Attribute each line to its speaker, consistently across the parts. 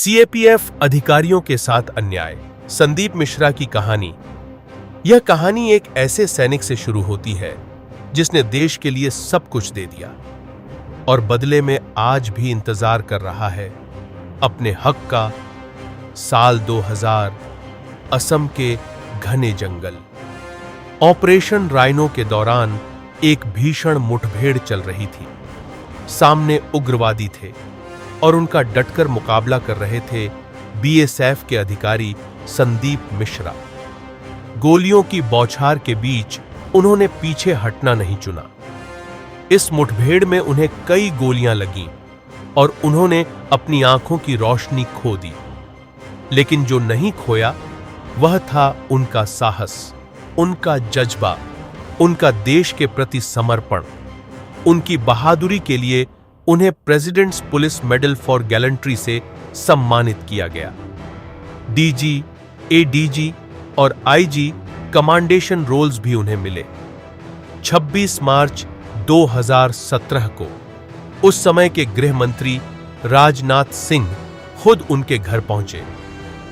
Speaker 1: CAPF अधिकारियों के साथ अन्याय। संदीप मिश्रा की कहानी। यह कहानी एक ऐसे सैनिक से शुरू होती है जिसने देश के लिए सब कुछ दे दिया और बदले में आज भी इंतजार कर रहा है अपने हक का। साल 2000, असम के घने जंगल। ऑपरेशन राइनो के दौरान एक भीषण मुठभेड़ चल रही थी। सामने उग्रवादी थे और उनका डटकर मुकाबला कर रहे थे बीएसएफ के अधिकारी संदीप मिश्रा। गोलियों की बौछार के बीच उन्होंने पीछे हटना नहीं चुना। इस मुठभेड़ में उन्हें कई गोलियां लगीं और उन्होंने अपनी आंखों की रोशनी खो दी। लेकिन जो नहीं खोया वह था उनका साहस, उनका जज्बा, उनका देश के प्रति समर्पण। उनकी बहादुरी के लिए उन्हें presidents police medal for gallantry से सम्मानित किया गया। डीजी, एडीजी और आईजी कमांडेशन रोल्स भी उन्हें मिले। 26 मार्च 2017 को उस समय के गृह मंत्री राजनाथ सिंह खुद उनके घर पहुंचे,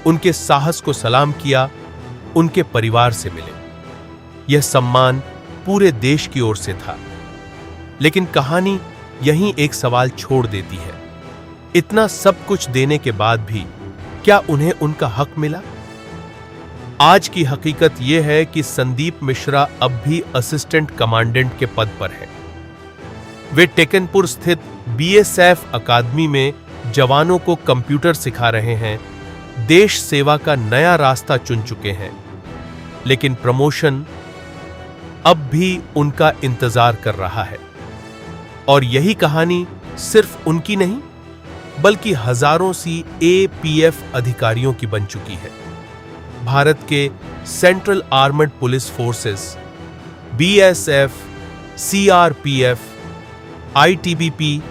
Speaker 1: उनके साहस को सलाम किया, उनके परिवार से मिले। यह सम्मान पूरे देश की ओर से था। लेकिन कहानी यहीं एक सवाल छोड़ देती है। इतना सब कुछ देने के बाद भी क्या उन्हें उनका हक मिला? आज की हकीकत यह है कि संदीप मिश्रा अब भी असिस्टेंट कमांडेंट के पद पर है। वे टेकनपुर स्थित बीएसएफ अकादमी में जवानों को कंप्यूटर सिखा रहे हैं, देश सेवा का नया रास्ता चुन चुके हैं। लेकिन प्रमोशन अब भी उनका इंतजार कर रहा है। और यही कहानी सिर्फ उनकी नहीं, बल्कि हजारों सीएपीएफ अधिकारियों की बन चुकी है। भारत के central armed police forces, BSF, CRPF, ITBP,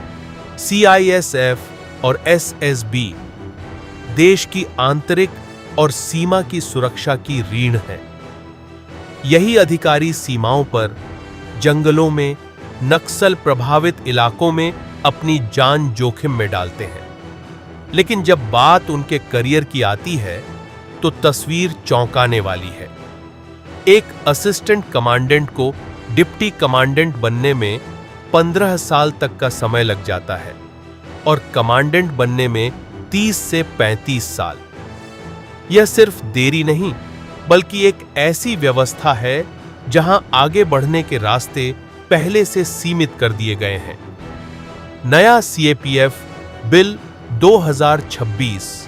Speaker 1: CISF और एसएसबी देश की आंतरिक और सीमा की सुरक्षा की रीढ़ है। यही अधिकारी सीमाओं पर, जंगलों में, नक्सल प्रभावित इलाकों में अपनी जान जोखिम में डालते हैं। लेकिन जब बात उनके करियर की आती है तो तस्वीर चौंकाने वाली है। एक असिस्टेंट कमांडेंट को डिप्टी कमांडेंट बनने में 15 साल तक का समय लग जाता है और कमांडेंट बनने में 30 से 35 साल। यह सिर्फ देरी नहीं, बल्कि एक ऐसी व्यवस्था है जहां आगे बढ़ने के रास्ते पहले से सीमित कर दिए गए हैं। नया सीएपीएफ बिल 2026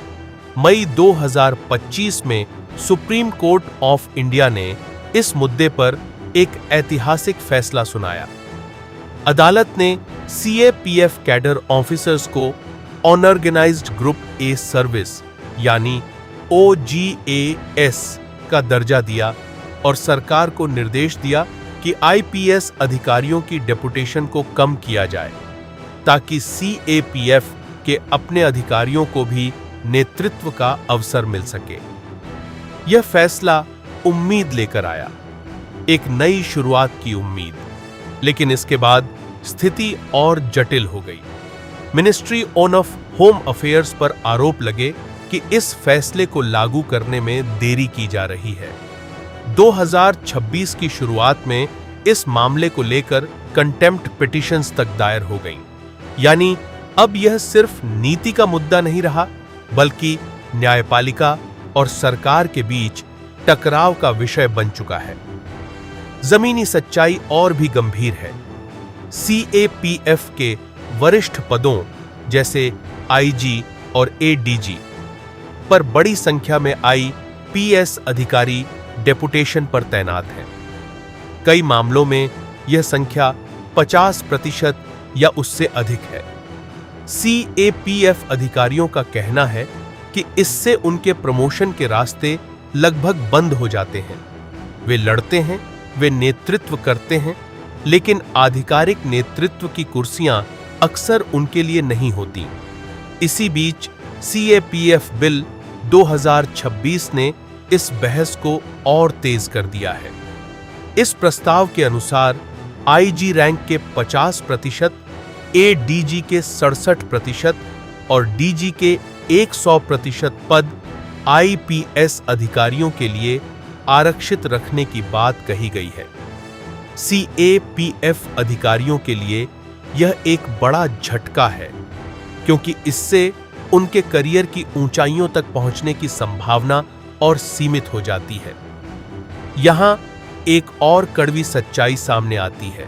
Speaker 1: मई 2025 में सुप्रीम कोर्ट ऑफ इंडिया ने इस मुद्दे पर एक ऐतिहासिक फैसला सुनाया। अदालत ने सीएपीएफ कैडर ऑफिसर्स को अनऑर्गेनाइज्ड ग्रुप ए सर्विस यानी OGAS का दर्जा दिया और सरकार को निर्देश दिया कि आईपीएस अधिकारियों की डेपुटेशन को कम किया जाए ताकि सीएपीएफ के अपने अधिकारियों को भी नेतृत्व का अवसर मिल सके। यह फैसला उम्मीद लेकर आया, एक नई शुरुआत की उम्मीद। लेकिन इसके बाद स्थिति और जटिल हो गई। मिनिस्ट्री ऑफ होम अफेयर्स पर आरोप लगे कि इस फैसले को लागू करने में देरी की जा रही है। 2026 की शुरुआत में इस मामले को लेकर कंटेम्प्ट पिटीशंस तक दायर हो गईं। यानी अब यह सिर्फ नीति का मुद्दा नहीं रहा, बल्कि न्यायपालिका और सरकार के बीच टकराव का विषय बन चुका है। जमीनी सच्चाई और भी गंभीर है। सीएपीएफ के वरिष्ठ पदों जैसे आईजी और एडीजी पर बड़ी संख्या में आईपीएस अधिकारी डेपुटेशन पर तैनात हैं। कई मामलों में यह संख्या 50% या उससे अधिक है। सीएपीएफ अधिकारियों का कहना है कि इससे उनके प्रमोशन के रास्ते लगभग बंद हो जाते हैं। वे लड़ते हैं, वे नेतृत्व करते हैं, लेकिन आधिकारिक नेतृत्व की कुर्सियां अक्सर उनके लिए नहीं होती। इसी बीच सीएपीएफ बिल 2026 ने इस बहस को और तेज कर दिया है। इस प्रस्ताव के अनुसार आईजी रैंक के 50%, एडीजी के 67% और डीजी के 100% पद आईपीएस अधिकारियों के लिए आरक्षित रखने की बात कही गई है। सीएपीएफ अधिकारियों के लिए यह एक बड़ा झटका है, क्योंकि इससे उनके करियर की ऊंचाइयों तक पहुंचने की संभावना और सीमित हो जाती है। यहां एक और कड़वी सच्चाई सामने आती है।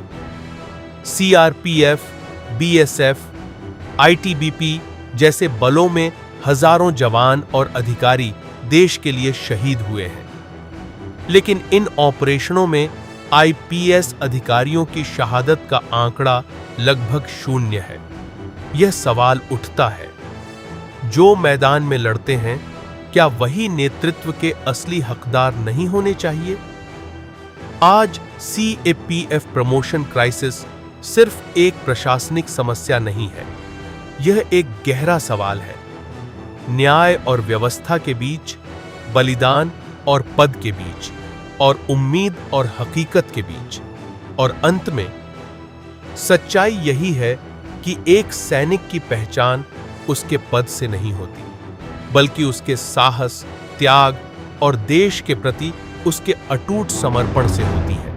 Speaker 1: सीआरपीएफ, बीएसएफ, आईटीबीपी जैसे बलों में हजारों जवान और अधिकारी देश के लिए शहीद हुए हैं, लेकिन इन ऑपरेशनों में आईपीएस अधिकारियों की शहादत का आंकड़ा लगभग 0 है। यह सवाल उठता है, जो मैदान में लड़ते हैं, क्या वही नेतृत्व के असली हकदार नहीं होने चाहिए? आज सीएपीएफ प्रमोशन क्राइसिस सिर्फ एक प्रशासनिक समस्या नहीं है, यह एक गहरा सवाल है। न्याय और व्यवस्था के बीच, बलिदान और पद के बीच, और उम्मीद और हकीकत के बीच। और अंत में सच्चाई यही है कि एक सैनिक की पहचान उसके पद से नहीं होती, बल्कि उसके साहस, त्याग और देश के प्रति उसके अटूट समर्पण से होती है।